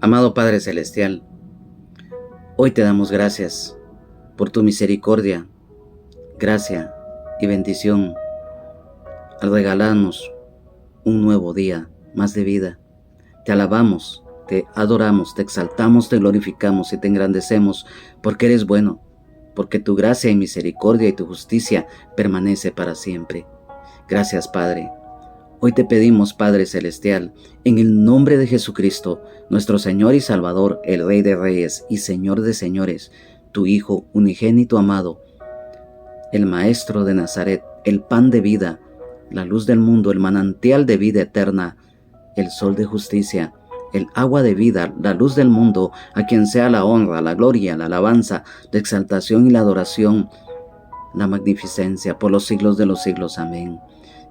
Amado Padre Celestial, hoy te damos gracias por tu misericordia, gracia y bendición al regalarnos un nuevo día más de vida. Te alabamos, te adoramos, te exaltamos, te glorificamos y te engrandecemos porque eres bueno, porque tu gracia y misericordia y tu justicia permanece para siempre. Gracias, Padre. Hoy te pedimos, Padre Celestial, en el nombre de Jesucristo, nuestro Señor y Salvador, el Rey de Reyes y Señor de Señores, tu Hijo unigénito amado, el Maestro de Nazaret, el pan de vida, la luz del mundo, el manantial de vida eterna, el sol de justicia, el agua de vida, la luz del mundo, a quien sea la honra, la gloria, la alabanza, la exaltación y la adoración, la magnificencia por los siglos de los siglos. Amén.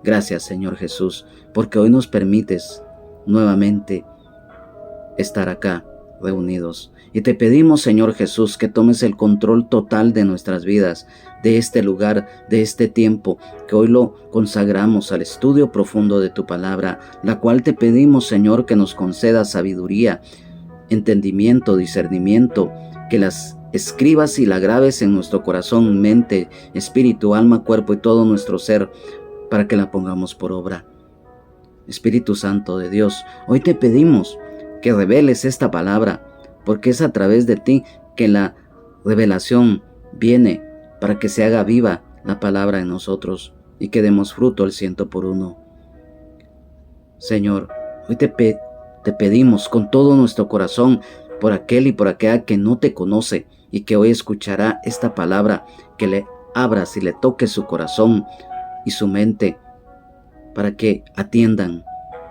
Gracias, Señor Jesús, porque hoy nos permites nuevamente estar acá reunidos. Y te pedimos, Señor Jesús, que tomes el control total de nuestras vidas, de este lugar, de este tiempo, que hoy lo consagramos al estudio profundo de tu palabra, la cual te pedimos, Señor, que nos conceda sabiduría, entendimiento, discernimiento, que las escribas y la grabes en nuestro corazón, mente, espíritu, alma, cuerpo y todo nuestro ser, para que la pongamos por obra. Espíritu Santo de Dios, hoy te pedimos que reveles esta palabra, porque es a través de ti que la revelación viene para que se haga viva la palabra en nosotros y que demos fruto al 100%. Señor, hoy te pedimos con todo nuestro corazón por aquel y por aquella que no te conoce y que hoy escuchará esta palabra, que le abras y le toques su corazón y su mente para que atiendan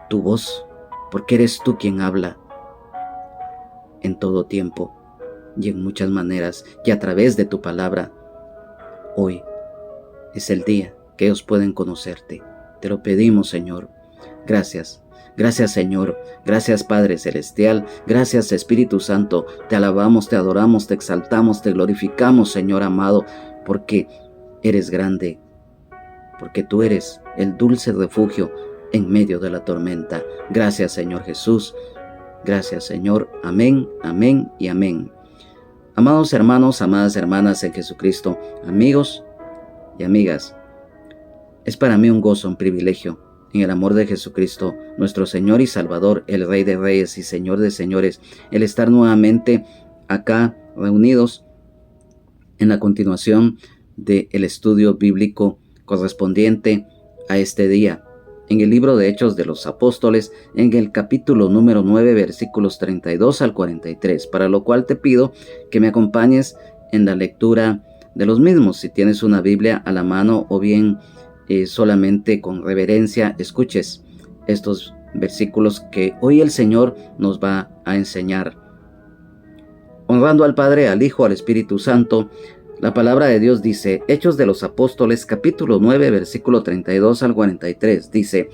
tu voz, porque eres tú quien habla en todo tiempo y en muchas maneras y a través de tu palabra. Hoy es el día que ellos pueden conocerte. Te lo pedimos, Señor. Gracias. Gracias, Señor. Gracias, Padre Celestial. Gracias, Espíritu Santo. Te alabamos, te adoramos, te exaltamos, te glorificamos, Señor amado, porque eres grande, porque tú eres el dulce refugio en medio de la tormenta. Gracias, Señor Jesús. Gracias, Señor. Amén, amén y amén. Amados hermanos, amadas hermanas en Jesucristo, amigos y amigas, es para mí un gozo, un privilegio, en el amor de Jesucristo, nuestro Señor y Salvador, el Rey de Reyes y Señor de Señores, el estar nuevamente acá reunidos en la continuación del estudio bíblico correspondiente a este día, en el libro de Hechos de los Apóstoles, en el capítulo número 9, versículos 32 al 43, para lo cual te pido que me acompañes en la lectura de los mismos. Si tienes una Biblia a la mano o bien solamente con reverencia escuches estos versículos que hoy el Señor nos va a enseñar. Honrando al Padre, al Hijo, al Espíritu Santo, la palabra de Dios dice, Hechos de los Apóstoles, capítulo 9, versículo 32 al 43, dice: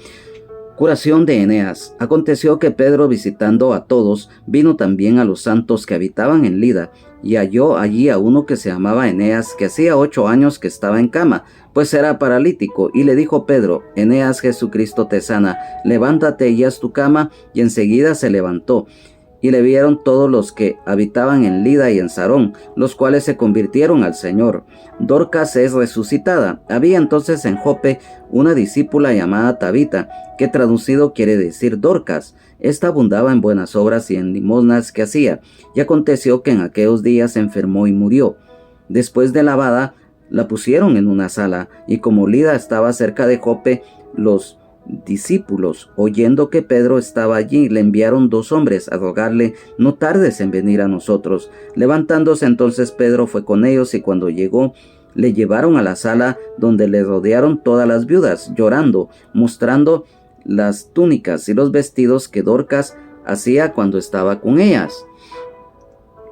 Curación de Eneas. Aconteció que Pedro, visitando a todos, vino también a los santos que habitaban en Lida, y halló allí a uno que se llamaba Eneas, que hacía 8 años que estaba en cama, pues era paralítico, y le dijo Pedro: Eneas, Jesucristo te sana, levántate y haz tu cama, y enseguida se levantó. Y le vieron todos los que habitaban en Lida y en Sarón, los cuales se convirtieron al Señor. Dorcas es resucitada. Había entonces en Jope una discípula llamada Tabita, que traducido quiere decir Dorcas. Esta abundaba en buenas obras y en limosnas que hacía. Y aconteció que en aquellos días se enfermó y murió. Después de lavada, la pusieron en una sala, y como Lida estaba cerca de Jope, los discípulos, oyendo que Pedro estaba allí, le enviaron 2 hombres a rogarle: no tardes en venir a nosotros. Levantándose entonces Pedro fue con ellos, y cuando llegó, le llevaron a la sala, donde le rodearon todas las viudas, llorando, mostrando las túnicas y los vestidos que Dorcas hacía cuando estaba con ellas.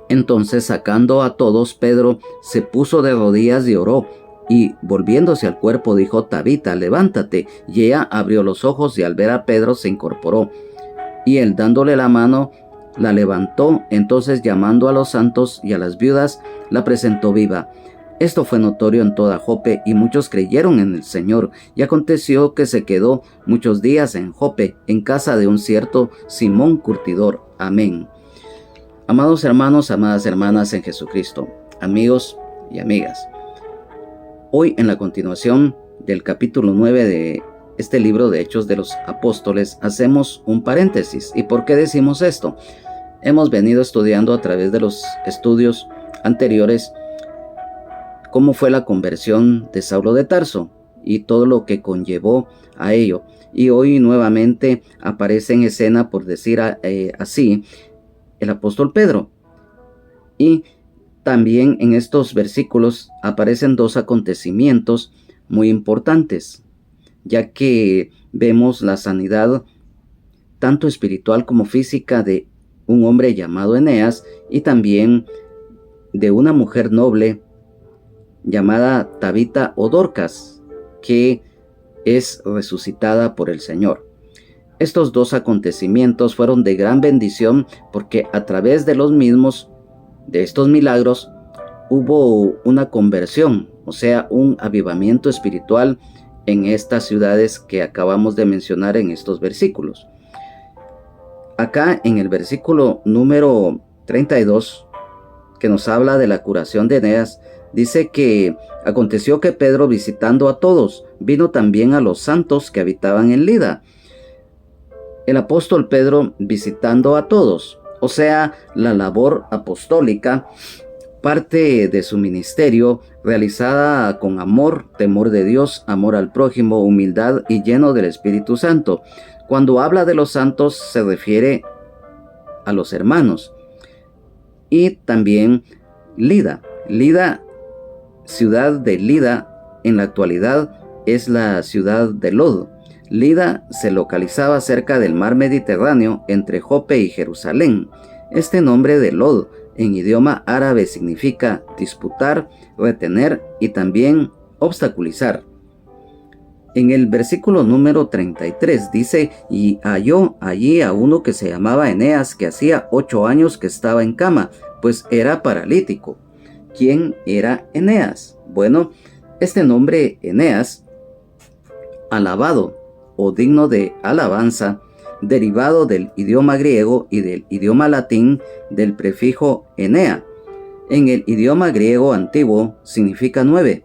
Entonces, sacando a todos, Pedro se puso de rodillas y oró, y volviéndose al cuerpo dijo: Tabita, levántate. Y ella abrió los ojos, y al ver a Pedro se incorporó. Y él, dándole la mano, la levantó. Entonces, llamando a los santos y a las viudas, la presentó viva. Esto fue notorio en toda Jope, y muchos creyeron en el Señor. Y aconteció que se quedó muchos días en Jope, en casa de un cierto Simón curtidor. Amén. Amados hermanos, amadas hermanas en Jesucristo, amigos y amigas, hoy en la continuación del capítulo 9 de este libro de Hechos de los Apóstoles hacemos un paréntesis. ¿Y por qué decimos esto? Hemos venido estudiando a través de los estudios anteriores cómo fue la conversión de Saulo de Tarso y todo lo que conllevó a ello. Y hoy nuevamente aparece en escena, por decir así, el apóstol Pedro. Y también en estos versículos aparecen dos acontecimientos muy importantes, ya que vemos la sanidad tanto espiritual como física de un hombre llamado Eneas y también de una mujer noble llamada Tabita o Dorcas, que es resucitada por el Señor. Estos dos acontecimientos fueron de gran bendición porque a través de los mismos, de estos milagros, hubo una conversión, o sea, un avivamiento espiritual en estas ciudades que acabamos de mencionar en estos versículos. Acá en el versículo número 32, que nos habla de la curación de Eneas, dice que aconteció que Pedro, visitando a todos, vino también a los santos que habitaban en Lida. El apóstol Pedro visitando a todos, o sea, la labor apostólica, parte de su ministerio realizada con amor, temor de Dios, amor al prójimo, humildad y lleno del Espíritu Santo. Cuando habla de los santos se refiere a los hermanos. Y también Lida. Lida, ciudad de Lida, en la actualidad es la ciudad de Lod. Lida se localizaba cerca del mar Mediterráneo entre Jope y Jerusalén. Este nombre de Lod en idioma árabe significa disputar, retener y también obstaculizar. En el versículo número 33 dice: y halló allí a uno que se llamaba Eneas, que hacía 8 años que estaba en cama, pues era paralítico. ¿Quién era Eneas? Bueno, este nombre Eneas, alabado o digno de alabanza, derivado del idioma griego y del idioma latín del prefijo enea. En el idioma griego antiguo significa 9.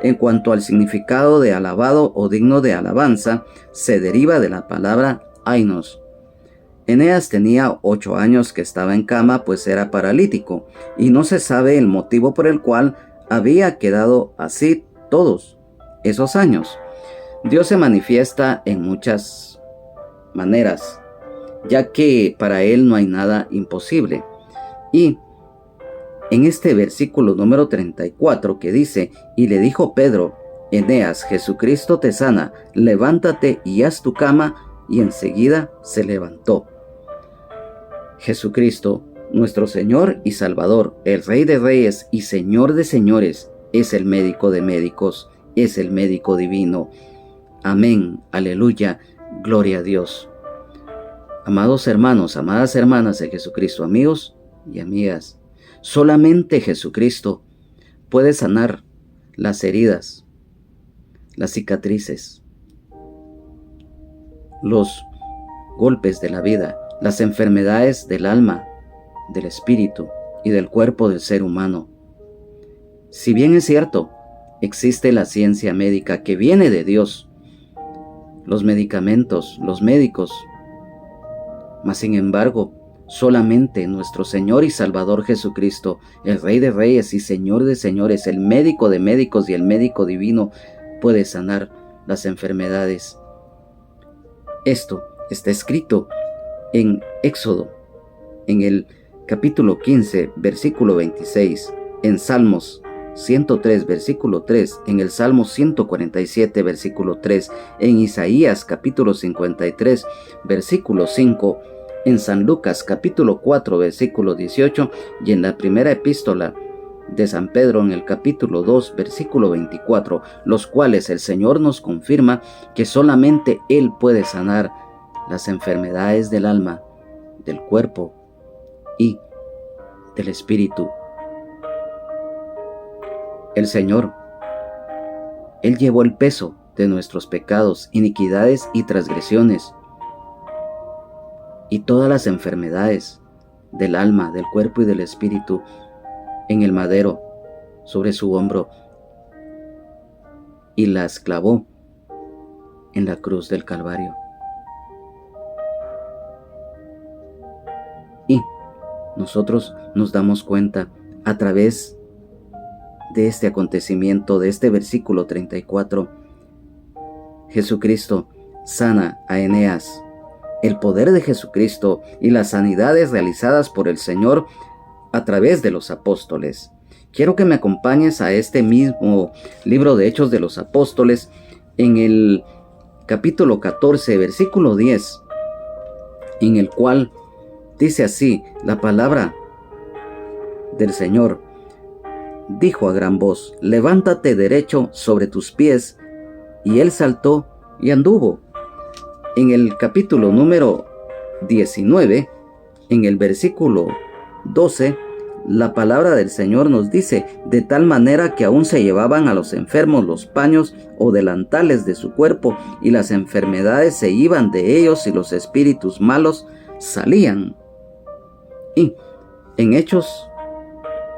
En cuanto al significado de alabado o digno de alabanza, se deriva de la palabra ainos. Eneas tenía 8 años que estaba en cama, pues era paralítico, y no se sabe el motivo por el cual había quedado así todos esos años. Dios se manifiesta en muchas maneras, ya que para Él no hay nada imposible. Y en este versículo número 34 que dice: y le dijo Pedro: Eneas, Jesucristo te sana, levántate y haz tu cama, y enseguida se levantó. Jesucristo, nuestro Señor y Salvador, el Rey de Reyes y Señor de Señores, es el médico de médicos, es el médico divino. Amén, aleluya, gloria a Dios. Amados hermanos, amadas hermanas de Jesucristo, amigos y amigas, solamente Jesucristo puede sanar las heridas, las cicatrices, los golpes de la vida, las enfermedades del alma, del espíritu y del cuerpo del ser humano. Si bien es cierto, existe la ciencia médica que viene de Dios, los medicamentos, los médicos, mas sin embargo, solamente nuestro Señor y Salvador Jesucristo, el Rey de Reyes y Señor de Señores, el médico de médicos y el médico divino, puede sanar las enfermedades. Esto está escrito en Éxodo, en el capítulo 15, versículo 26, en Salmos 103, versículo 3, en el Salmo 147, versículo 3, en Isaías capítulo 53, versículo 5, en San Lucas capítulo 4, versículo 18, y en la primera epístola de San Pedro en el capítulo 2, versículo 24, los cuales el Señor nos confirma que solamente Él puede sanar las enfermedades del alma, del cuerpo y del espíritu. El Señor, Él llevó el peso de nuestros pecados, iniquidades y transgresiones, y todas las enfermedades del alma, del cuerpo y del espíritu en el madero sobre su hombro y las clavó en la cruz del Calvario. Y nosotros nos damos cuenta a través de este acontecimiento, de este versículo 34, Jesucristo sana a Eneas. El poder de Jesucristo y las sanidades realizadas por el Señor a través de los apóstoles. Quiero que me acompañes a este mismo libro de Hechos de los Apóstoles en el capítulo 14, versículo 10, en el cual dice así la palabra del Señor. Dijo a gran voz: levántate derecho sobre tus pies. Y él saltó y anduvo. En el capítulo número 19, en el versículo 12, la palabra del Señor nos dice: de tal manera que aún se llevaban a los enfermos los paños o delantales de su cuerpo, y las enfermedades se iban de ellos y los espíritus malos salían. Y en Hechos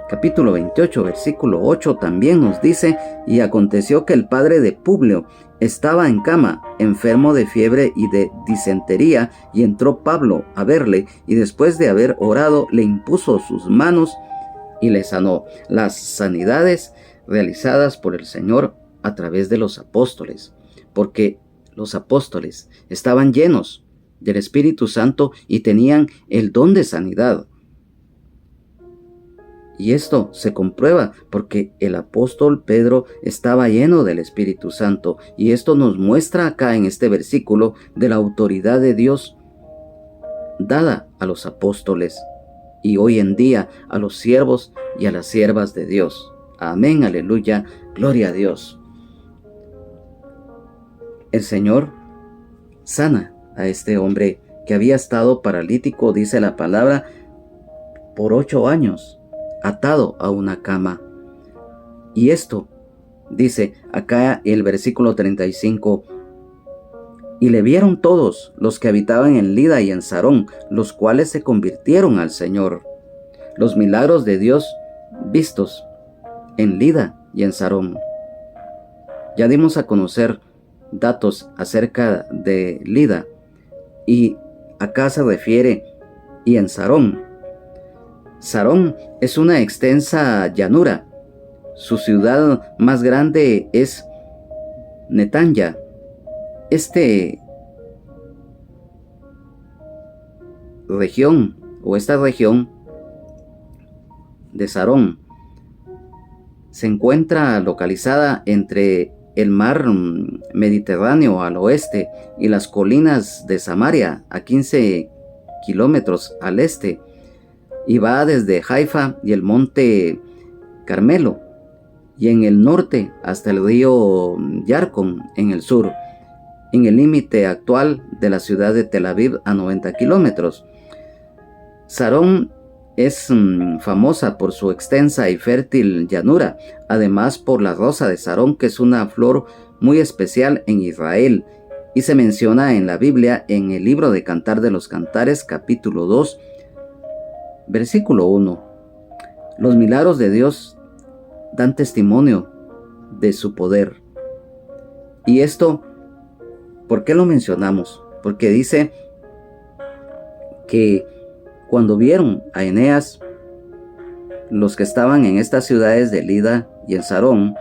capítulo 28, versículo 8 también nos dice: y aconteció que el padre de Publio estaba en cama, enfermo de fiebre y de disentería, y entró Pablo a verle, y después de haber orado, le impuso sus manos y le sanó. Las sanidades realizadas por el Señor a través de los apóstoles, porque los apóstoles estaban llenos del Espíritu Santo y tenían el don de sanidad. Y esto se comprueba porque el apóstol Pedro estaba lleno del Espíritu Santo. Y esto nos muestra acá en este versículo de la autoridad de Dios dada a los apóstoles y hoy en día a los siervos y a las siervas de Dios. Amén, aleluya, gloria a Dios. El Señor sana a este hombre que había estado paralítico, dice la palabra, por 8 años. Atado a una cama. Y esto, dice acá el versículo 35, y le vieron todos los que habitaban en Lida y en Sarón, los cuales se convirtieron al Señor. Los milagros de Dios vistos en Lida y en Sarón. Ya dimos a conocer datos acerca de Lida, y acá se refiere y en Sarón. Sarón es una extensa llanura. Su ciudad más grande es Netanya. Esta región de Sarón se encuentra localizada entre el mar Mediterráneo al oeste y las colinas de Samaria a 15 kilómetros al este. Y va desde Haifa y el monte Carmelo, y en el norte hasta el río Yarkon en el sur, en el límite actual de la ciudad de Tel Aviv a 90 kilómetros. Sarón es famosa por su extensa y fértil llanura, además por la rosa de Sarón, que es una flor muy especial en Israel, y se menciona en la Biblia en el libro de Cantar de los Cantares, capítulo 2, versículo 1. Los milagros de Dios dan testimonio de su poder. Y esto, ¿por qué lo mencionamos? Porque dice que cuando vieron a Eneas, los que estaban en estas ciudades de Lida y en Sarón,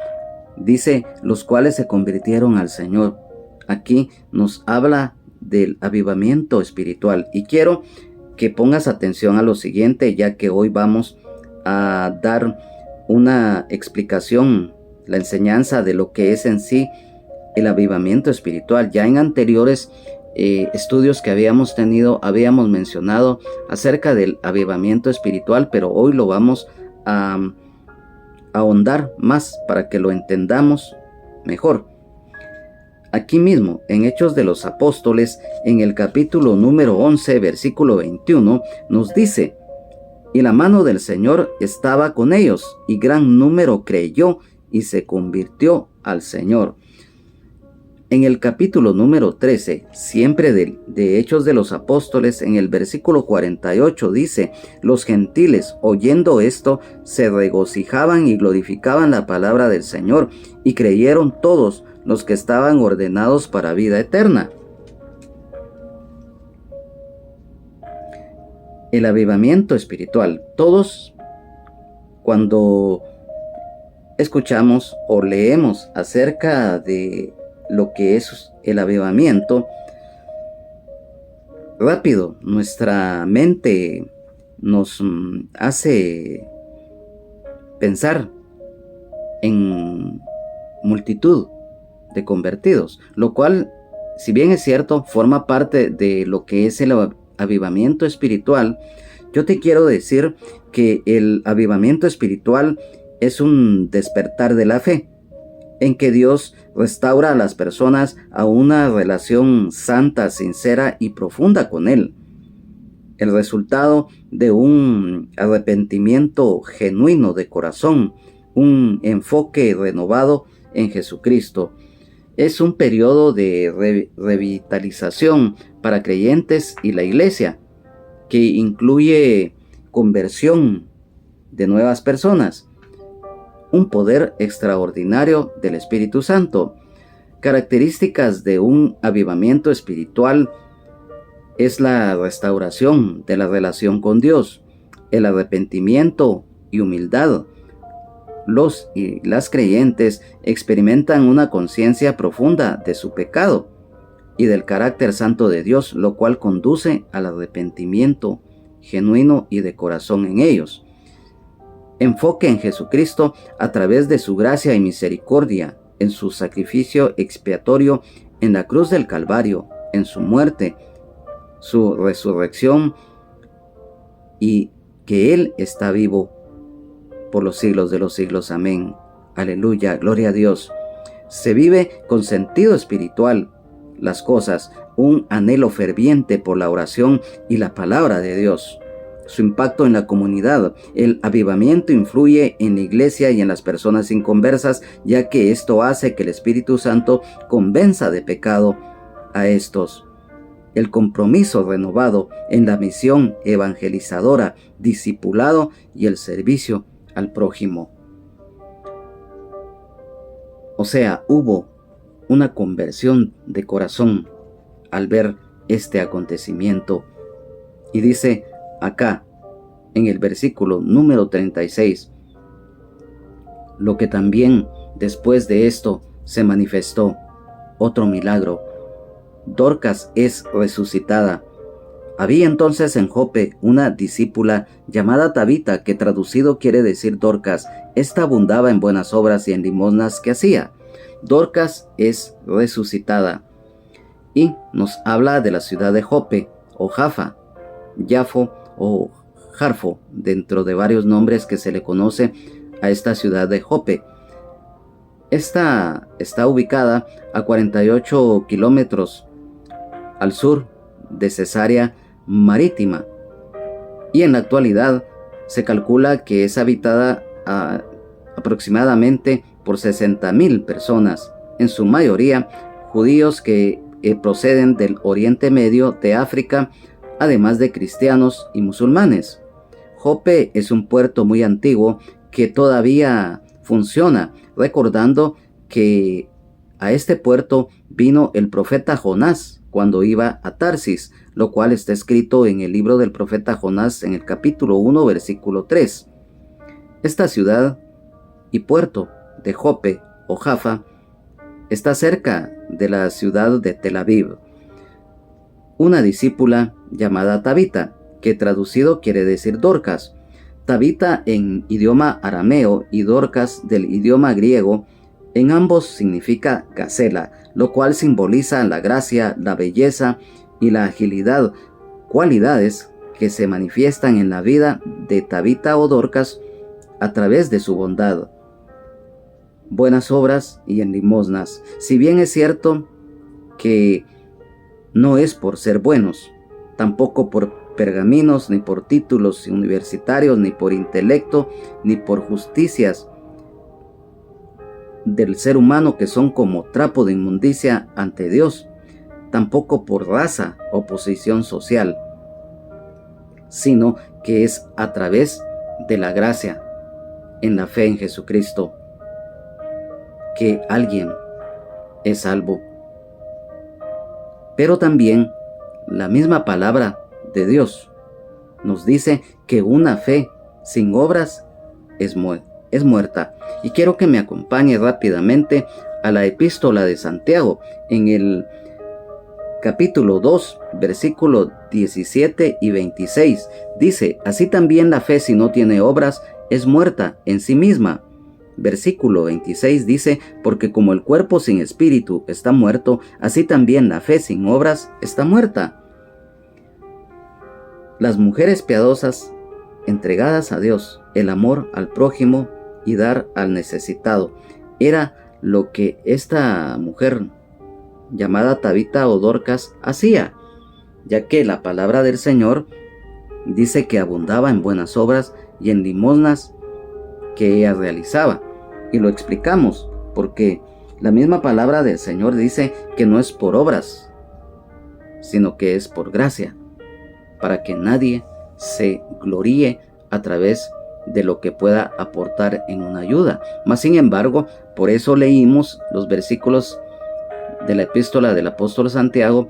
dice, los cuales se convirtieron al Señor. Aquí nos habla del avivamiento espiritual. Y quiero que pongas atención a lo siguiente, ya que hoy vamos a dar una explicación, la enseñanza de lo que es en sí el avivamiento espiritual. Ya en anteriores estudios que habíamos tenido, habíamos mencionado acerca del avivamiento espiritual, pero hoy lo vamos a ahondar más para que lo entendamos mejor. Aquí mismo, en Hechos de los Apóstoles, en el capítulo número 11, versículo 21, nos dice: y la mano del Señor estaba con ellos, y gran número creyó y se convirtió al Señor. En el capítulo número 13, siempre de Hechos de los Apóstoles, en el versículo 48 dice: los gentiles, oyendo esto, se regocijaban y glorificaban la palabra del Señor, y creyeron todos los que estaban ordenados para vida eterna. El avivamiento espiritual. Todos, cuando escuchamos o leemos acerca de lo que es el avivamiento, rápido nuestra mente nos hace pensar en multitud de convertidos, lo cual, si bien es cierto, forma parte de lo que es el avivamiento espiritual. Yo te quiero decir que el avivamiento espiritual es un despertar de la fe, en que Dios restaura a las personas a una relación santa, sincera y profunda con Él. El resultado de un arrepentimiento genuino de corazón, un enfoque renovado en Jesucristo. Es un periodo de revitalización para creyentes y la iglesia, que incluye conversión de nuevas personas, un poder extraordinario del Espíritu Santo. Características de un avivamiento espiritual es la restauración de la relación con Dios, el arrepentimiento y humildad. Los y las creyentes experimentan una conciencia profunda de su pecado y del carácter santo de Dios, lo cual conduce al arrepentimiento genuino y de corazón en ellos. Enfoque en Jesucristo a través de su gracia y misericordia, en su sacrificio expiatorio en la cruz del Calvario, en su muerte, su resurrección, y que Él está vivo por los siglos de los siglos. Amén. Aleluya, gloria a Dios. Se vive con sentido espiritual las cosas, un anhelo ferviente por la oración y la palabra de Dios. Su impacto en la comunidad. El avivamiento influye en la iglesia y en las personas inconversas, ya que esto hace que el Espíritu Santo convenza de pecado a estos. El compromiso renovado en la misión evangelizadora, discipulado y el servicio al prójimo. O sea, hubo una conversión de corazón al ver este acontecimiento. Y dice acá, en el versículo número 36, lo que también después de esto se manifestó, otro milagro. Dorcas es resucitada. Había entonces en Jope una discípula llamada Tabita, que traducido quiere decir Dorcas. Esta abundaba en buenas obras y en limosnas que hacía. Dorcas es resucitada. Y nos habla de la ciudad de Jope, o Jaffa, Jafo o Jarfo, dentro de varios nombres que se le conoce a esta ciudad de Jope. Esta está ubicada a 48 kilómetros al sur de Cesarea Marítima, y en la actualidad se calcula que es habitada aproximadamente por 60,000 personas, en su mayoría judíos que proceden del Oriente Medio, de África, además de cristianos y musulmanes. Jope es un puerto muy antiguo que todavía funciona, recordando que a este puerto vino el profeta Jonás cuando iba a Tarsis, lo cual está escrito en el libro del profeta Jonás en el capítulo 1, versículo 3. Esta ciudad y puerto de Jope o Jaffa está cerca de la ciudad de Tel Aviv. Una discípula llamada Tabita, que traducido quiere decir Dorcas. Tabita en idioma arameo y Dorcas del idioma griego, en ambos significa gacela, lo cual simboliza la gracia, la belleza y la agilidad, cualidades que se manifiestan en la vida de Tabita o Dorcas a través de su bondad, buenas obras y en limosnas. Si bien es cierto que no es por ser buenos, tampoco por pergaminos, ni por títulos universitarios, ni por intelecto, ni por justicias del ser humano que son como trapo de inmundicia ante Dios, tampoco por raza o posición social, sino que es a través de la gracia, en la fe en Jesucristo, que alguien es salvo. Pero también la misma palabra de Dios nos dice que una fe sin obras es muerta. Y quiero que me acompañe rápidamente a la epístola de Santiago en el capítulo 2, versículos 17 y 26. Dice: así también la fe, si no tiene obras, es muerta en sí misma. Versículo 26 dice: porque como el cuerpo sin espíritu está muerto, así también la fe sin obras está muerta. Las mujeres piadosas, entregadas a Dios, el amor al prójimo y dar al necesitado, era lo que esta mujer llamada Tabita o Dorcas hacía, ya que la palabra del Señor dice que abundaba en buenas obras y en limosnas que ella realizaba. Y lo explicamos porque la misma palabra del Señor dice que no es por obras, sino que es por gracia, para que nadie se gloríe a través de lo que pueda aportar en una ayuda. Mas sin embargo, por eso leímos los versículos de la epístola del apóstol Santiago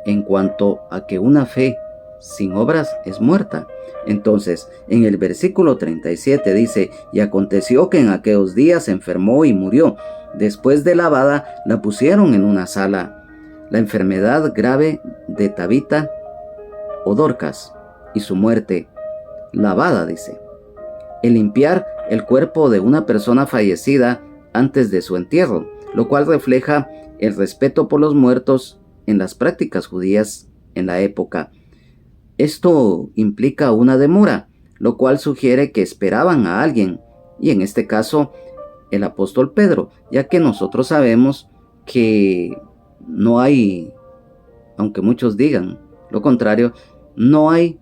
en cuanto a que una fe sin obras es muerta. Entonces, en el versículo 37 dice: y aconteció que en aquellos días se enfermó y murió. Después de lavada, la pusieron en una sala. La enfermedad grave de Tabita o Dorcas y su muerte. Lavada, dice. El limpiar el cuerpo de una persona fallecida antes de su entierro, lo cual refleja el respeto por los muertos en las prácticas judías en la época. Esto implica una demora, lo cual sugiere que esperaban a alguien, y en este caso el apóstol Pedro, ya que nosotros sabemos que no hay, aunque muchos digan lo contrario, no hay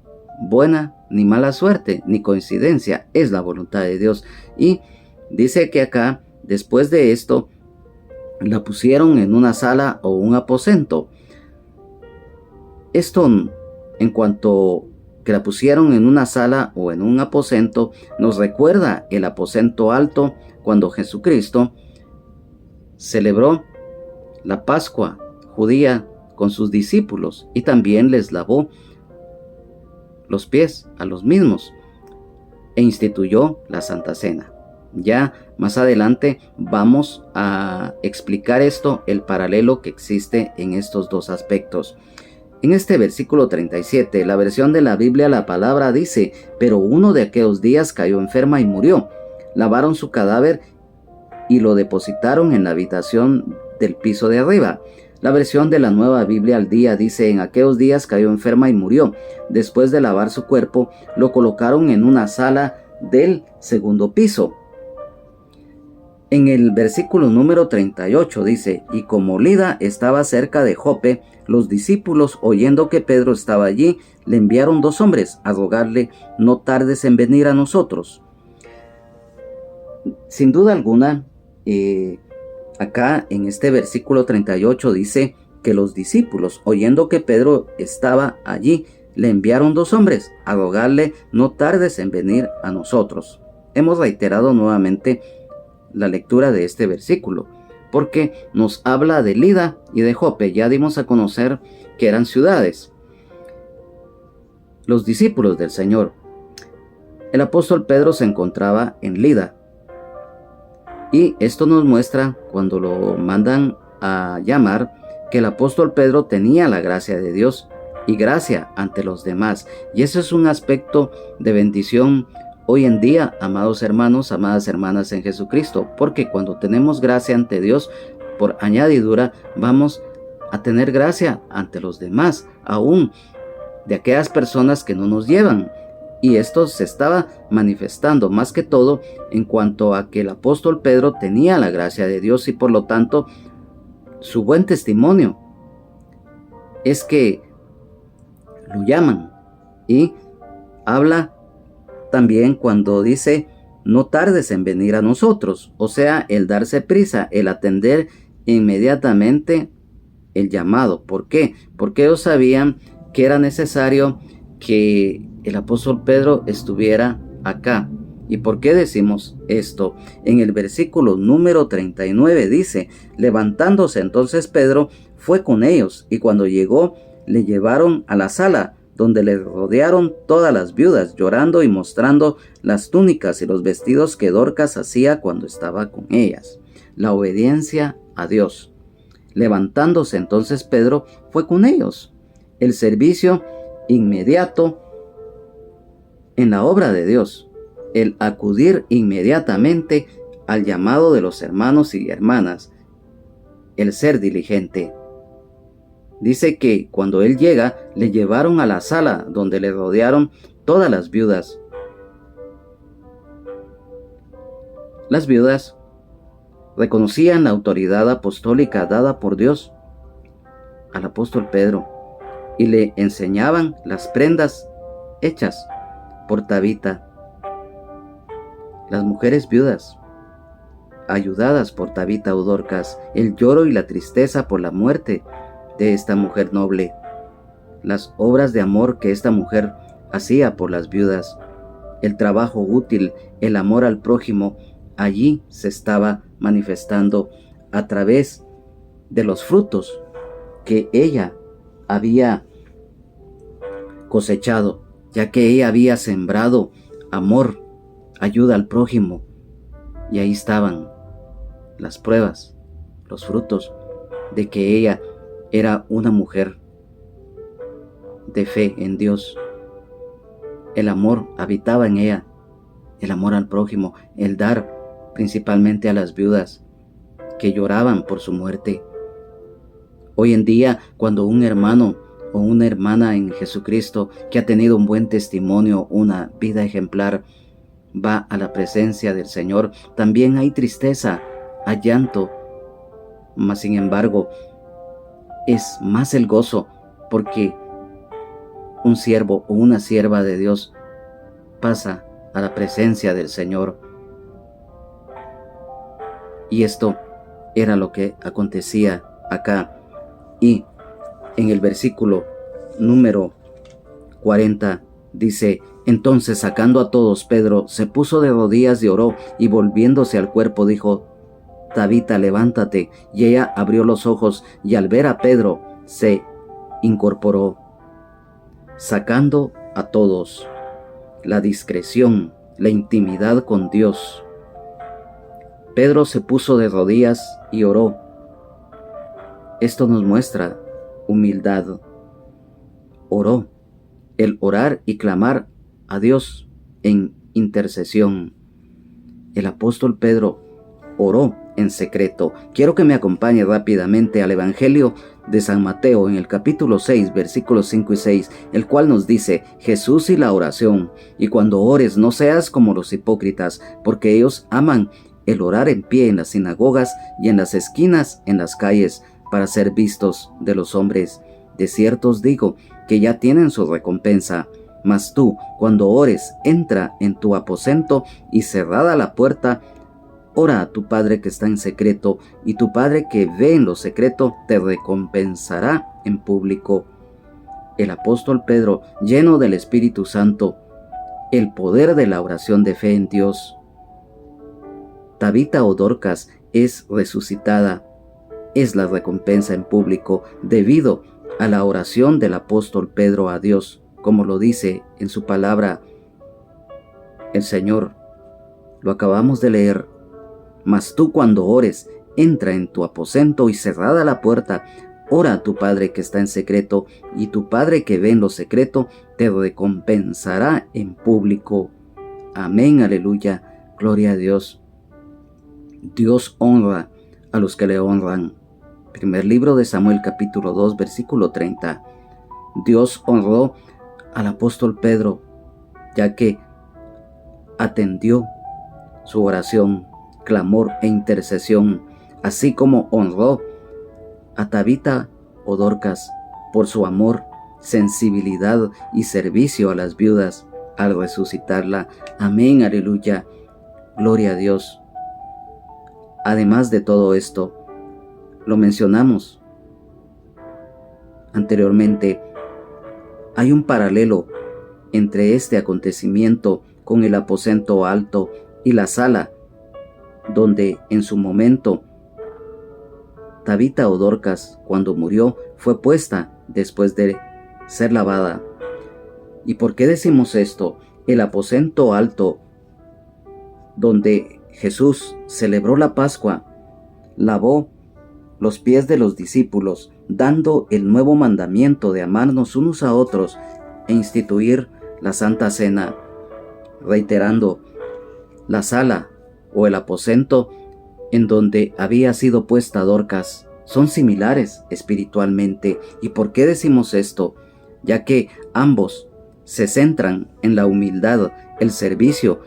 buena ni mala suerte, ni coincidencia, es la voluntad de Dios. Y dice que acá, después de esto, la pusieron en una sala o un aposento. Esto, en cuanto que la pusieron en una sala o en un aposento, nos recuerda el aposento alto cuando Jesucristo celebró la Pascua judía con sus discípulos y también les lavó los pies a los mismos e instituyó la Santa Cena. Ya más adelante vamos a explicar esto, el paralelo que existe en estos dos aspectos. En este versículo 37, la versión de la Biblia, la palabra dice: pero uno de aquellos días cayó enferma y murió. Lavaron su cadáver y lo depositaron en la habitación del piso de arriba. La versión de la Nueva Biblia al Día dice: en aquellos días cayó enferma y murió. Después de lavar su cuerpo, lo colocaron en una sala del segundo piso. En el versículo número 38 dice: y como Lida estaba cerca de Jope, los discípulos, oyendo que Pedro estaba allí, le enviaron 2 hombres a rogarle: no tardes en venir a nosotros. Sin duda alguna, acá en este versículo 38 dice que los discípulos, oyendo que Pedro estaba allí, le enviaron 2 hombres a rogarle: no tardes en venir a nosotros. Hemos reiterado nuevamente la lectura de este versículo, porque nos habla de Lida y de Jope. Ya dimos a conocer que eran ciudades. Los discípulos del Señor. El apóstol Pedro se encontraba en Lida. Y esto nos muestra, cuando lo mandan a llamar, que el apóstol Pedro tenía la gracia de Dios y gracia ante los demás. Y eso es un aspecto de bendición hoy en día, amados hermanos, amadas hermanas en Jesucristo, porque cuando tenemos gracia ante Dios, por añadidura, vamos a tener gracia ante los demás, aún de aquellas personas que no nos llevan. Y esto se estaba manifestando más que todo en cuanto a que el apóstol Pedro tenía la gracia de Dios y por lo tanto su buen testimonio es que lo llaman. Y habla también cuando dice no tardes en venir a nosotros. O sea, el darse prisa, el atender inmediatamente el llamado. ¿Por qué? Porque ellos sabían que era necesario que el apóstol Pedro estuviera acá. ¿Y por qué decimos esto? En el versículo número 39 dice: levantándose entonces Pedro fue con ellos, y cuando llegó le llevaron a la sala, donde le rodearon todas las viudas, llorando y mostrando las túnicas y los vestidos que Dorcas hacía cuando estaba con ellas. La obediencia a Dios. Levantándose entonces Pedro fue con ellos. El servicio inmediato en la obra de Dios. El acudir inmediatamente al llamado de los hermanos y hermanas. El ser diligente. Dice que cuando él llega, le llevaron a la sala donde le rodearon todas las viudas. Las viudas reconocían la autoridad apostólica dada por Dios al apóstol Pedro y le enseñaban las prendas hechas por Tabita. Las mujeres viudas, ayudadas por Tabita o Dorcas, el lloro y la tristeza por la muerte de esta mujer noble, las obras de amor que esta mujer hacía por las viudas, el trabajo útil, el amor al prójimo, allí se estaba manifestando a través de los frutos que ella había cosechado, ya que ella había sembrado amor, ayuda al prójimo, y ahí estaban las pruebas, los frutos de que ella era una mujer de fe en Dios. El amor habitaba en ella, el amor al prójimo, el dar principalmente a las viudas que lloraban por su muerte. Hoy en día, cuando un hermano o una hermana en Jesucristo que ha tenido un buen testimonio, una vida ejemplar, va a la presencia del Señor, también hay tristeza, hay llanto, mas sin embargo es más el gozo, porque un siervo o una sierva de Dios pasa a la presencia del Señor. Y esto era lo que acontecía acá. Y en el versículo número 40 dice: entonces, sacando a todos, Pedro se puso de rodillas y oró, y volviéndose al cuerpo dijo: Tabita, levántate. Y ella abrió los ojos, y al ver a Pedro se incorporó. Sacando a todos, la discreción, la intimidad con Dios. Pedro se puso de rodillas y oró. Esto nos muestra humildad. Oró. El orar y clamar a Dios en intercesión. El apóstol Pedro oró en secreto. Quiero que me acompañe rápidamente al Evangelio de San Mateo en el capítulo 6, versículos 5 y 6, el cual nos dice: Jesús y la oración. Y cuando ores, no seas como los hipócritas, porque ellos aman el orar en pie en las sinagogas y en las esquinas en las calles, para ser vistos de los hombres. De cierto os digo que ya tienen su recompensa. Mas tú, cuando ores, entra en tu aposento y cerrada la puerta, ora a tu Padre que está en secreto, y tu Padre que ve en lo secreto te recompensará en público. El apóstol Pedro, lleno del Espíritu Santo, el poder de la oración de fe en Dios. Tabita o Dorcas es resucitada, es la recompensa en público debido a la oración del apóstol Pedro a Dios, como lo dice en su palabra el Señor. Lo acabamos de leer. Mas tú, cuando ores, entra en tu aposento y cerrada la puerta, ora a tu Padre que está en secreto, y tu Padre que ve en lo secreto te recompensará en público. Amén, aleluya, gloria a Dios. Dios honra a los que le honran. Primer libro de Samuel, capítulo 2, versículo 30. Dios honró al apóstol Pedro, ya que atendió su oración, clamor e intercesión, así como honró a Tabita o Dorcas por su amor, sensibilidad y servicio a las viudas al resucitarla. Amén, aleluya, Gloria a Dios. Además de todo esto, lo mencionamos anteriormente, hay un paralelo entre este acontecimiento con el aposento alto y la sala, donde en su momento Tabita o Dorcas, cuando murió, fue puesta después de ser lavada. ¿Y por qué decimos esto? El aposento alto, donde Jesús celebró la Pascua, lavó los pies de los discípulos, dando el nuevo mandamiento de amarnos unos a otros e instituir la Santa Cena, reiterando la sala o el aposento en donde había sido puesta Dorcas. Son similares espiritualmente. ¿Y por qué decimos esto? Ya que ambos se centran en la humildad, el servicio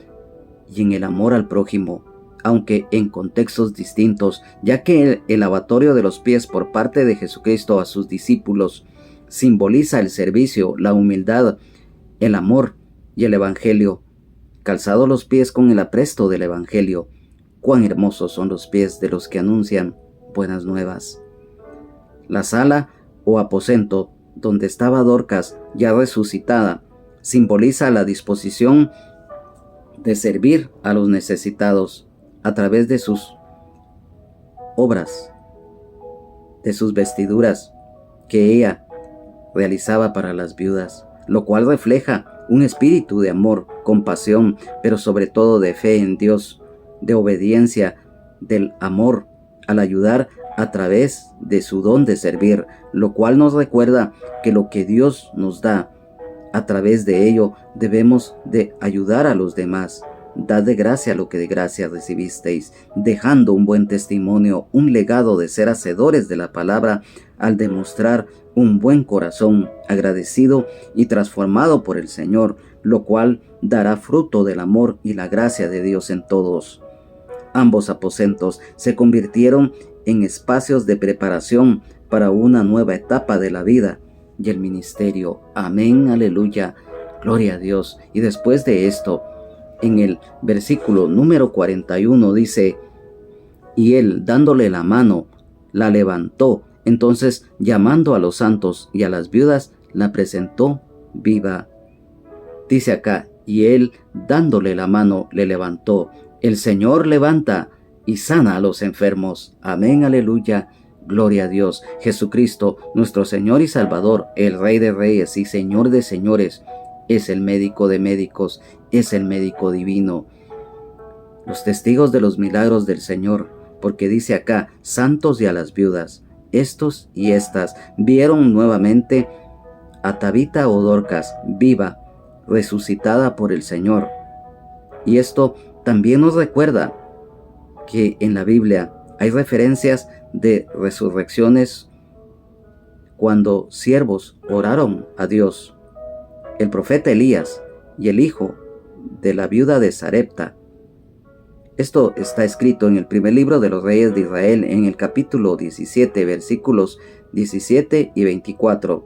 y en el amor al prójimo, aunque en contextos distintos, ya que el lavatorio de los pies por parte de Jesucristo a sus discípulos simboliza el servicio, la humildad, el amor y el evangelio. Calzado los pies con el apresto del evangelio, cuán hermosos son los pies de los que anuncian buenas nuevas. La sala o aposento donde estaba Dorcas ya resucitada simboliza la disposición de servir a los necesitados a través de sus obras, de sus vestiduras que ella realizaba para las viudas, lo cual refleja un espíritu de amor, compasión, pero sobre todo de fe en Dios, de obediencia, del amor al ayudar a través de su don de servir, lo cual nos recuerda que lo que Dios nos da, a través de ello debemos de ayudar a los demás. Dad de gracia lo que de gracia recibisteis, dejando un buen testimonio, un legado de ser hacedores de la palabra, al demostrar un buen corazón agradecido y transformado por el Señor, lo cual dará fruto del amor y la gracia de Dios en todos. Ambos aposentos se convirtieron en espacios de preparación para una nueva etapa de la vida y el ministerio. Amén, aleluya, gloria a Dios. Y después de esto, en el versículo número 41 dice: y él, dándole la mano, la levantó. Entonces, llamando a los santos y a las viudas, la presentó viva. Dice acá: y él, dándole la mano, le levantó. El Señor levanta y sana a los enfermos. Amén, aleluya, gloria a Dios. Jesucristo, nuestro Señor y Salvador, el Rey de Reyes y Señor de Señores, es el médico de médicos, es el médico divino. Los testigos de los milagros del Señor, porque dice acá: santos y a las viudas. Estos y estas vieron nuevamente a Tabita o Dorcas viva, resucitada por el Señor. Y esto también nos recuerda que en la Biblia hay referencias de resurrecciones cuando siervos oraron a Dios. El profeta Elías y el hijo de la viuda de Sarepta. Esto está escrito en el primer libro de los Reyes de Israel, en el capítulo 17, versículos 17 y 24.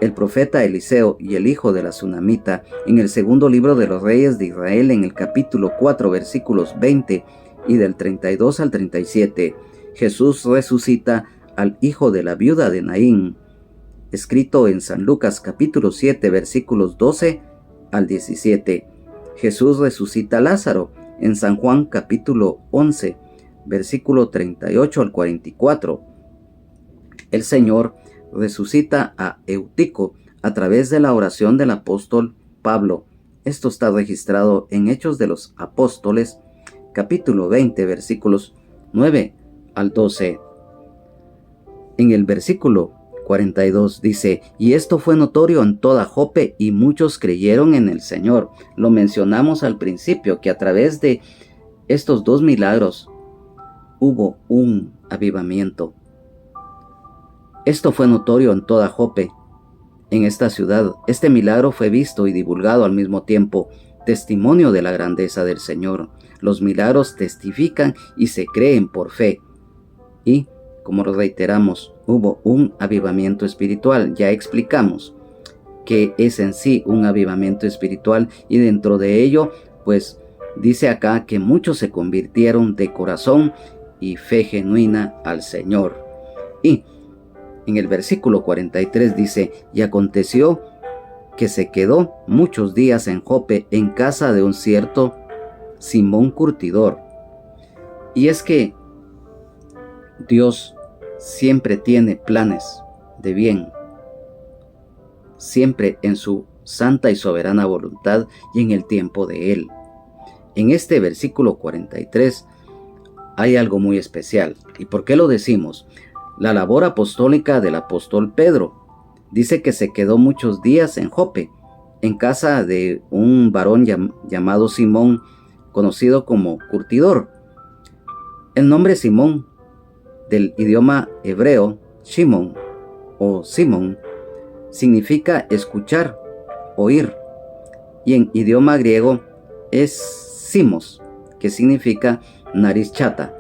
El profeta Eliseo y el hijo de la Sunamita, en el segundo libro de los Reyes de Israel, en el capítulo 4, versículos 20 y del 32 al 37. Jesús resucita al hijo de la viuda de Naín, escrito en San Lucas capítulo 7, versículos 12 al 17. Jesús resucita a Lázaro en San Juan capítulo 11, versículo 38 al 44. El Señor resucita a Eutico a través de la oración del apóstol Pablo. Esto está registrado en Hechos de los Apóstoles, capítulo 20, versículos 9 al 12. En el versículo 42 dice: y esto fue notorio en toda Jope, y muchos creyeron en el Señor. Lo mencionamos al principio, que a través de estos dos milagros hubo un avivamiento. Esto fue notorio en toda Jope, en esta ciudad. Este milagro fue visto y divulgado al mismo tiempo, testimonio de la grandeza del Señor. Los milagros testifican y se creen por fe. Y, como lo reiteramos, hubo un avivamiento espiritual. Ya explicamos que es en sí un avivamiento espiritual, y dentro de ello, pues, dice acá que muchos se convirtieron de corazón y fe genuina al Señor. Y en el versículo 43 dice: y aconteció que se quedó muchos días en Jope, en casa de un cierto Simón curtidor. Y es que Dios siempre tiene planes de bien, siempre en su santa y soberana voluntad y en el tiempo de Él. En este versículo 43 hay algo muy especial. ¿Y por qué lo decimos? La labor apostólica del apóstol Pedro. Dice que se quedó muchos días en Jope, en casa de un varón llamado Simón, conocido como curtidor. El nombre Simón, del idioma hebreo, Shimon o Simón, significa escuchar, oír, y en idioma griego es simos, que significa nariz chata.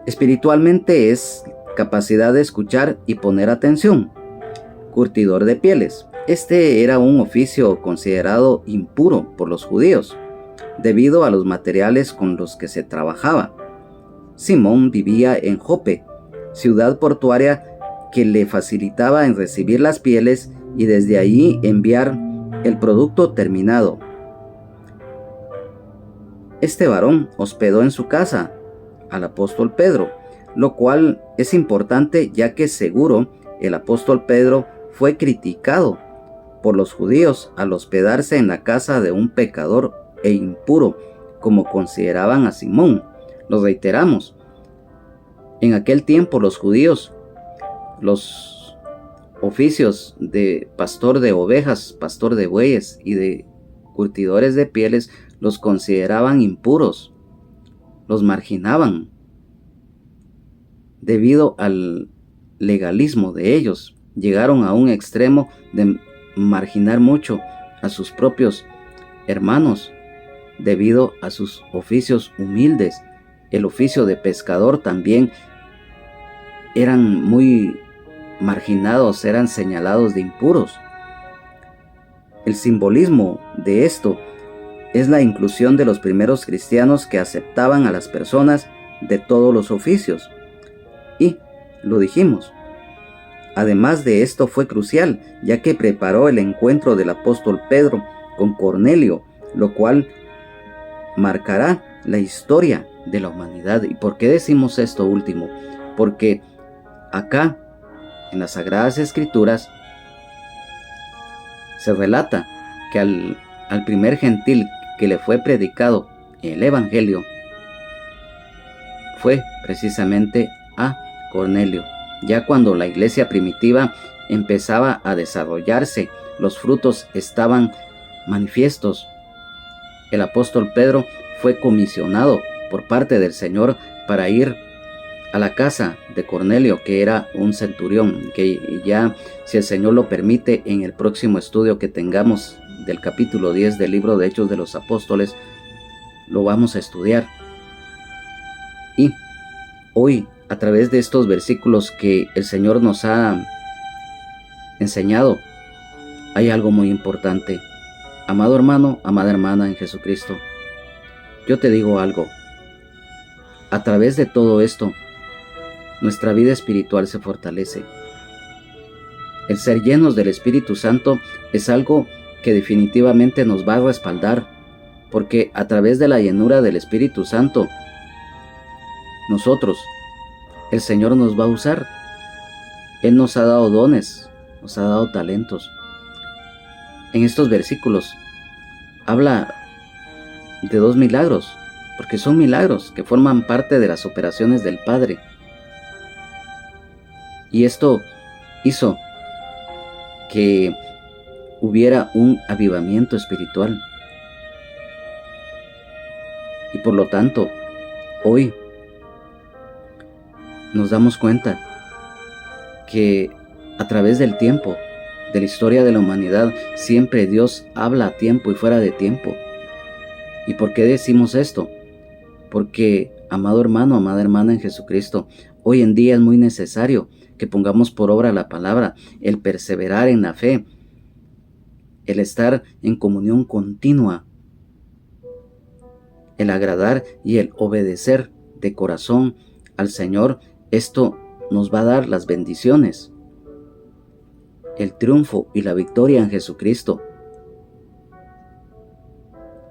Espiritualmente es capacidad de escuchar y poner atención. Curtidor de pieles. Este era un oficio considerado impuro por los judíos, debido a los materiales con los que se trabajaba. Simón vivía en Jope, ciudad portuaria que le facilitaba en recibir las pieles y desde allí enviar el producto terminado. Este varón hospedó en su casa al apóstol Pedro, lo cual es importante, ya que seguro el apóstol Pedro fue criticado por los judíos al hospedarse en la casa de un pecador e impuro, como consideraban a Simón. Lo reiteramos, en aquel tiempo los judíos, los oficios de pastor de ovejas, pastor de bueyes y de curtidores de pieles los consideraban impuros, los marginaban debido al legalismo de ellos. Llegaron a un extremo de marginar mucho a sus propios hermanos debido a sus oficios humildes. El oficio de pescador también eran muy marginados, eran señalados de impuros. El simbolismo de esto es la inclusión de los primeros cristianos que aceptaban a las personas de todos los oficios. Y lo dijimos. Además de esto fue crucial, ya que preparó el encuentro del apóstol Pedro con Cornelio, lo cual marcará la historia de la humanidad. ¿Y por qué decimos esto último? Porque acá, en las Sagradas Escrituras, se relata que al primer gentil que le fue predicado el Evangelio fue precisamente a Cornelio. Ya cuando la iglesia primitiva empezaba a desarrollarse, los frutos estaban manifiestos. El apóstol Pedro fue comisionado por parte del Señor para ir a la casa de Cornelio, que era un centurión, que ya, si el Señor lo permite, en el próximo estudio que tengamos del capítulo 10 del libro de Hechos de los Apóstoles, lo vamos a estudiar. Y hoy, a través de estos versículos que el Señor nos ha enseñado, hay algo muy importante. Amado hermano, amada hermana en Jesucristo, yo te digo algo. A través de todo esto, nuestra vida espiritual se fortalece. El ser llenos del Espíritu Santo es algo que definitivamente nos va a respaldar, porque a través de la llenura del Espíritu Santo, nosotros, el Señor nos va a usar. Él nos ha dado dones, nos ha dado talentos. En estos versículos habla de 2 milagros, porque son milagros que forman parte de las operaciones del Padre. Y esto hizo que hubiera un avivamiento espiritual. Y por lo tanto, hoy nos damos cuenta que a través del tiempo, de la historia de la humanidad, siempre Dios habla a tiempo y fuera de tiempo. ¿Y por qué decimos esto? Porque, amado hermano, amada hermana en Jesucristo, hoy en día es muy necesario que pongamos por obra la palabra, el perseverar en la fe, el estar en comunión continua el agradar y el obedecer de corazón al Señor, esto nos va a dar las bendiciones, el triunfo y la victoria en Jesucristo.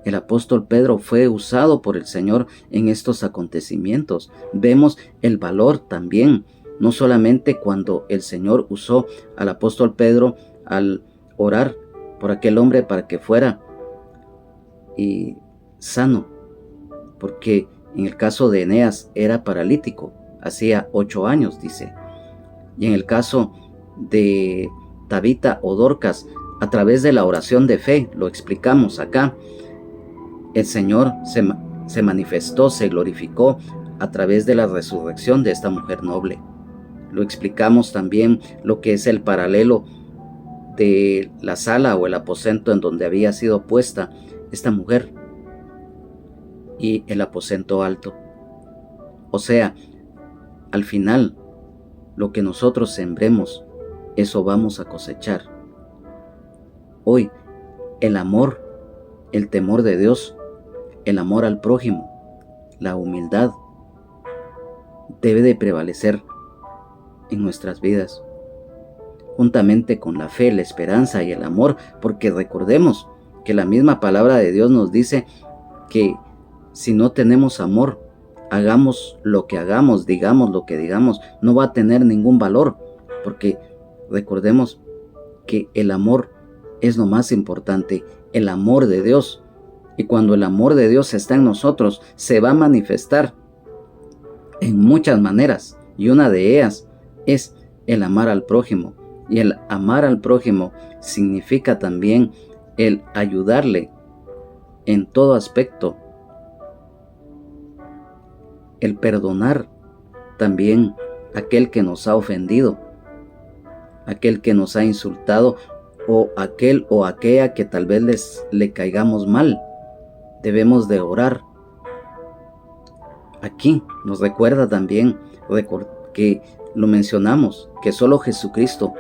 El apóstol Pedro fue usado por el Señor en estos acontecimientos. Vemos el valor también, no solamente cuando el Señor usó al apóstol Pedro al orar por aquel hombre para que fuera y sano, porque en el caso de Eneas era paralítico, hacía 8 años, dice. Y en el caso de Tabita o Dorcas, a través de la oración de fe, lo explicamos acá, el Señor se manifestó, se glorificó a través de la resurrección de esta mujer noble. Lo explicamos también lo que es el paralelo de la sala o el aposento en donde había sido puesta esta mujer y el aposento alto. O sea, al final, lo que nosotros sembremos, eso vamos a cosechar. Hoy, el amor, el temor de Dios, el amor al prójimo, la humildad, debe de prevalecer en nuestras vidas, juntamente con la fe, la esperanza y el amor, porque recordemos que la misma palabra de Dios nos dice que si no tenemos amor, hagamos lo que hagamos, digamos lo que digamos, no va a tener ningún valor, porque recordemos que el amor es lo más importante, el amor de Dios. Y cuando el amor de Dios está en nosotros, se va a manifestar en muchas maneras. Y una de ellas es el amar al prójimo. Y el amar al prójimo significa también el ayudarle en todo aspecto. El perdonar también a aquel que nos ha ofendido, aquel que nos ha insultado, o aquel o aquella que tal vez le caigamos mal. Debemos de orar. Aquí nos recuerda también que lo mencionamos, que solo Jesucristo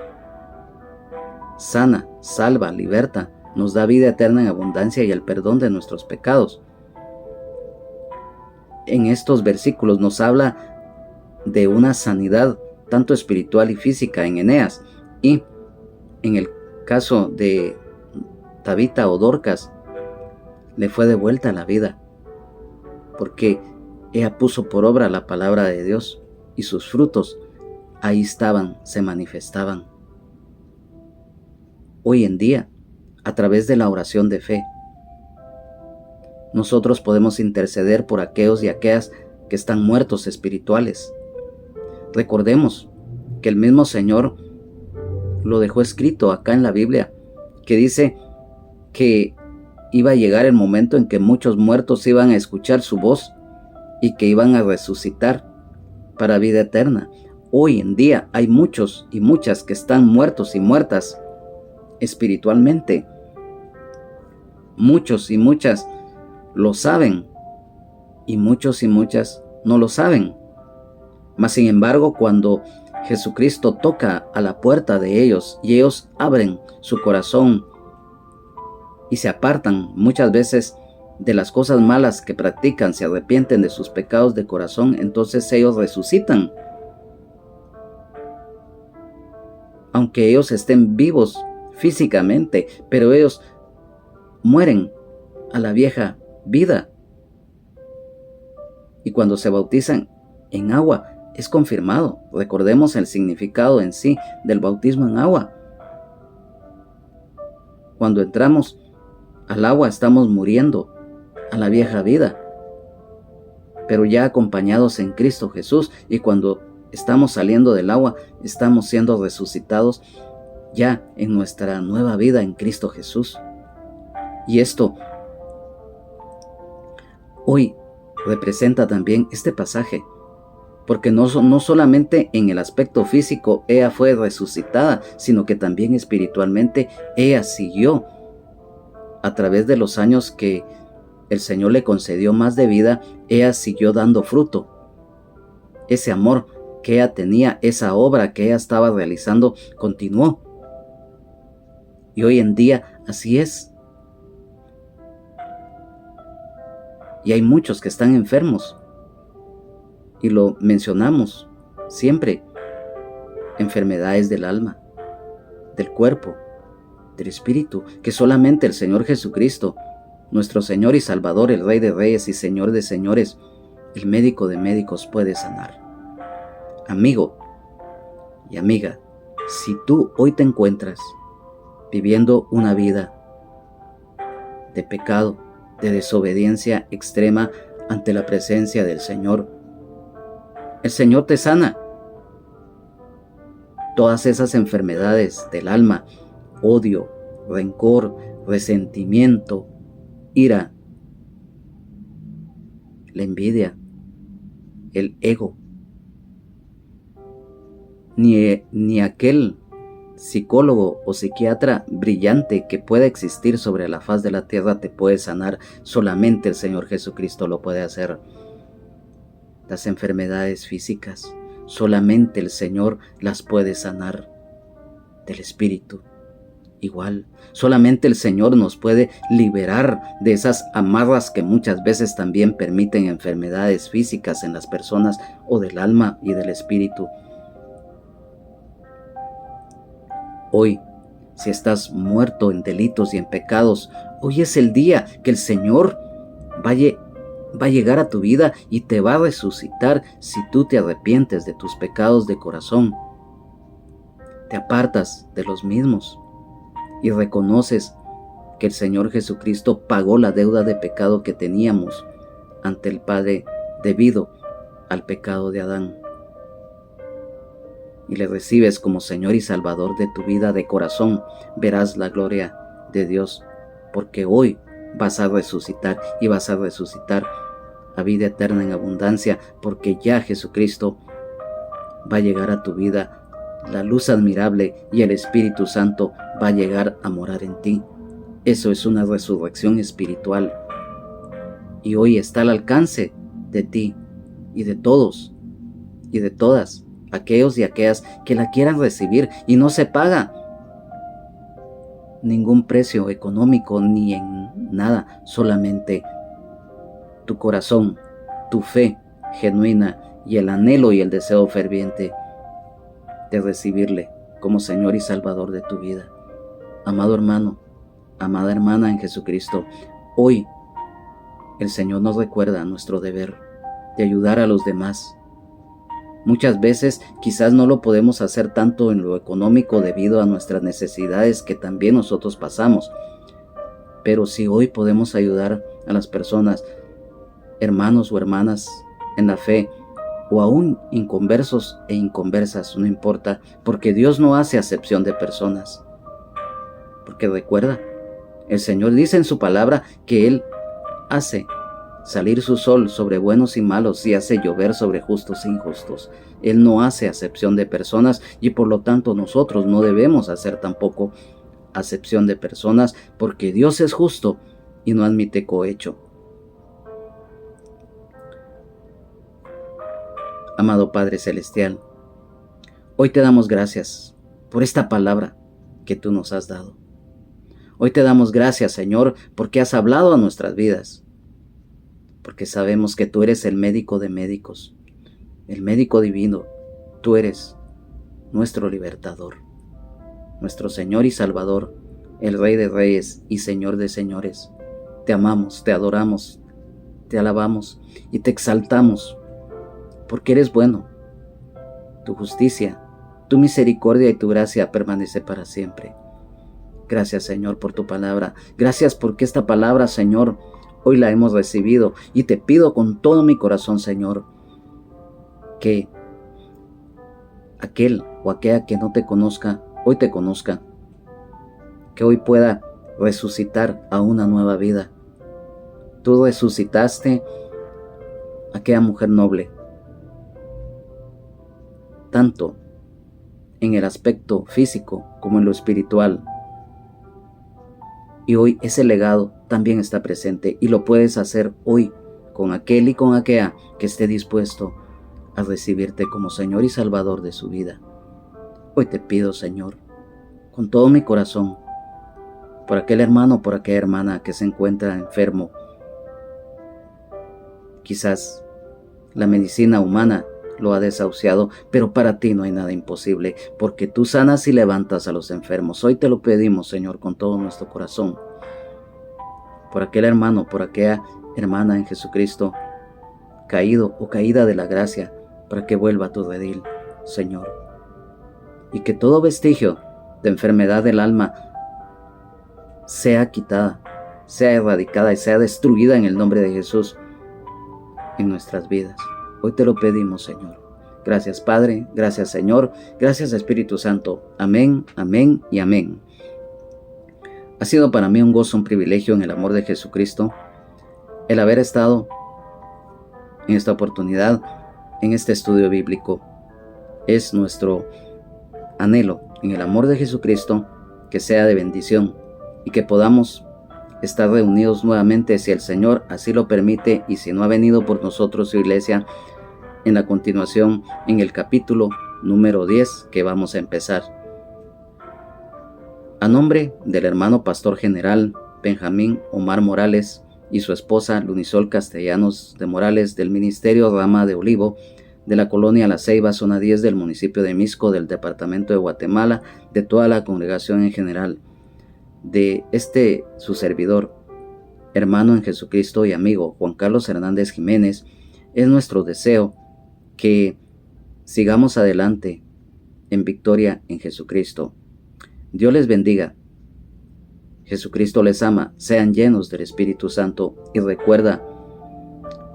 sana, salva, liberta, nos da vida eterna en abundancia y el perdón de nuestros pecados. En estos versículos nos habla de una sanidad tanto espiritual y física en Eneas, y en el caso de Tabita o Dorcas le fue devuelta la vida, porque ella puso por obra la palabra de Dios y sus frutos ahí estaban, se manifestaban. Hoy en día, a través de la oración de fe, nosotros podemos interceder por aquellos y aquellas que están muertos espirituales. Recordemos que el mismo Señor lo dejó escrito acá en la Biblia, que dice que iba a llegar el momento en que muchos muertos iban a escuchar su voz y que iban a resucitar para vida eterna. Hoy en día hay muchos y muchas que están muertos y muertas espiritualmente. Muchos y muchas lo saben y muchos y muchas no lo saben. Mas sin embargo, cuando Jesucristo toca a la puerta de ellos y ellos abren su corazón y se apartan muchas veces de las cosas malas que practican, se arrepienten de sus pecados de corazón, entonces ellos resucitan. Aunque ellos estén vivos físicamente, pero ellos mueren a la vieja vida. Y cuando se bautizan en agua, es confirmado. Recordemos el significado en sí del bautismo en agua. Cuando entramos al agua estamos muriendo a la vieja vida, pero ya acompañados en Cristo Jesús, y cuando estamos saliendo del agua estamos siendo resucitados ya en nuestra nueva vida en Cristo Jesús. Y esto hoy representa también este pasaje, porque no solamente en el aspecto físico ella fue resucitada, sino que también espiritualmente ella siguió a través de los años que el Señor le concedió más de vida, ella siguió dando fruto. Ese amor que ella tenía, esa obra que ella estaba realizando, continuó. Y hoy en día así es. Y hay muchos que están enfermos. Y lo mencionamos siempre. Enfermedades del alma, del cuerpo, del espíritu, que solamente el Señor Jesucristo, nuestro Señor y Salvador, el Rey de Reyes y Señor de Señores, el médico de médicos, puede sanar. Amigo y amiga, si tú hoy te encuentras viviendo una vida de pecado, de desobediencia extrema ante la presencia del Señor, el Señor te sana. Todas esas enfermedades del alma, odio, rencor, resentimiento, ira, la envidia, el ego. Ni aquel psicólogo o psiquiatra brillante que pueda existir sobre la faz de la tierra te puede sanar. Solamente el Señor Jesucristo lo puede hacer. Las enfermedades físicas, solamente el Señor las puede sanar. Del espíritu, igual, solamente el Señor nos puede liberar de esas amarras que muchas veces también permiten enfermedades físicas en las personas, o del alma y del espíritu. Hoy, si estás muerto en delitos y en pecados, hoy es el día que el Señor va a llegar a tu vida y te va a resucitar si tú te arrepientes de tus pecados de corazón, te apartas de los mismos y reconoces que el Señor Jesucristo pagó la deuda de pecado que teníamos ante el Padre debido al pecado de Adán. Y le recibes como Señor y Salvador de tu vida de corazón, verás la gloria de Dios, porque hoy vas a resucitar y vas a resucitar a vida eterna en abundancia, porque ya Jesucristo va a llegar a tu vida, la luz admirable y el Espíritu Santo va a llegar a morar en ti. Eso es una resurrección espiritual y hoy está al alcance de ti y de todos y de todas aquellos y aquellas que la quieran recibir, y no se paga ningún precio económico ni en nada, solamente tu corazón, tu fe genuina y el anhelo y el deseo ferviente de recibirle como Señor y Salvador de tu vida. Amado hermano, amada hermana en Jesucristo, hoy el Señor nos recuerda nuestro deber de ayudar a los demás. Muchas veces quizás no lo podemos hacer tanto en lo económico debido a nuestras necesidades que también nosotros pasamos. Pero si hoy podemos ayudar a las personas, hermanos o hermanas en la fe, o aún inconversos e inconversas, no importa, porque Dios no hace acepción de personas. Porque recuerda, el Señor dice en su palabra que Él hace salir su sol sobre buenos y malos y hace llover sobre justos e injustos. Él no hace acepción de personas y por lo tanto nosotros no debemos hacer tampoco acepción de personas, porque Dios es justo y no admite cohecho. Amado Padre Celestial, hoy te damos gracias por esta palabra que tú nos has dado. Hoy te damos gracias, Señor, porque has hablado a nuestras vidas, porque sabemos que tú eres el médico de médicos, el médico divino. Tú eres nuestro libertador, nuestro Señor y Salvador, el Rey de Reyes y Señor de Señores. Te amamos, te adoramos, te alabamos y te exaltamos, porque eres bueno. Tu justicia, tu misericordia y tu gracia permanece para siempre. Gracias, Señor, por tu palabra. Gracias porque esta palabra, Señor, hoy la hemos recibido, y te pido con todo mi corazón, Señor, que aquel o aquella que no te conozca, hoy te conozca, que hoy pueda resucitar a una nueva vida. Tú resucitaste a aquella mujer noble, tanto en el aspecto físico como en lo espiritual. Y hoy ese legado también está presente, y lo puedes hacer hoy con aquel y con aquella que esté dispuesto a recibirte como Señor y Salvador de su vida. Hoy te pido, Señor, con todo mi corazón, por aquel hermano, por aquella hermana que se encuentra enfermo, Quizás la medicina humana lo ha desahuciado, pero para ti no hay nada imposible, porque tú sanas y levantas a los enfermos. Hoy te lo pedimos, Señor, con todo nuestro corazón, por aquel hermano, por aquella hermana en Jesucristo, caído o caída de la gracia, para que vuelva a tu redil, Señor. Y que todo vestigio de enfermedad del alma sea quitada, sea erradicada y sea destruida en el nombre de Jesús en nuestras vidas. Hoy te lo pedimos, Señor. Gracias, Padre. Gracias, Señor. Gracias, Espíritu Santo. Amén, amén y amén. Ha sido para mí un gozo, un privilegio en el amor de Jesucristo el haber estado en esta oportunidad, en este estudio bíblico. Es nuestro anhelo en el amor de Jesucristo que sea de bendición y que podamos estar reunidos nuevamente, si el Señor así lo permite, y si no ha venido por nosotros su iglesia, en la continuación en el capítulo número 10 que vamos a empezar. A nombre del hermano pastor general Benjamín Omar Morales y su esposa Lunisol Castellanos de Morales, del Ministerio Rama de Olivo, de la colonia La Ceiba, zona 10 del municipio de Mixco, del departamento de Guatemala, de toda la congregación en general, de su servidor, hermano en Jesucristo y amigo Juan Carlos Hernández Jiménez, es nuestro deseo que sigamos adelante en victoria en Jesucristo. Dios les bendiga. Jesucristo les ama. Sean llenos del Espíritu Santo y recuerda,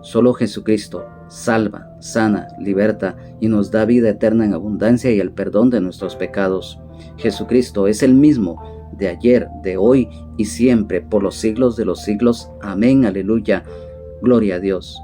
solo Jesucristo salva, sana, liberta y nos da vida eterna en abundancia y el perdón de nuestros pecados. Jesucristo es el mismo de ayer, de hoy y siempre, por los siglos de los siglos. Amén, aleluya. Gloria a Dios.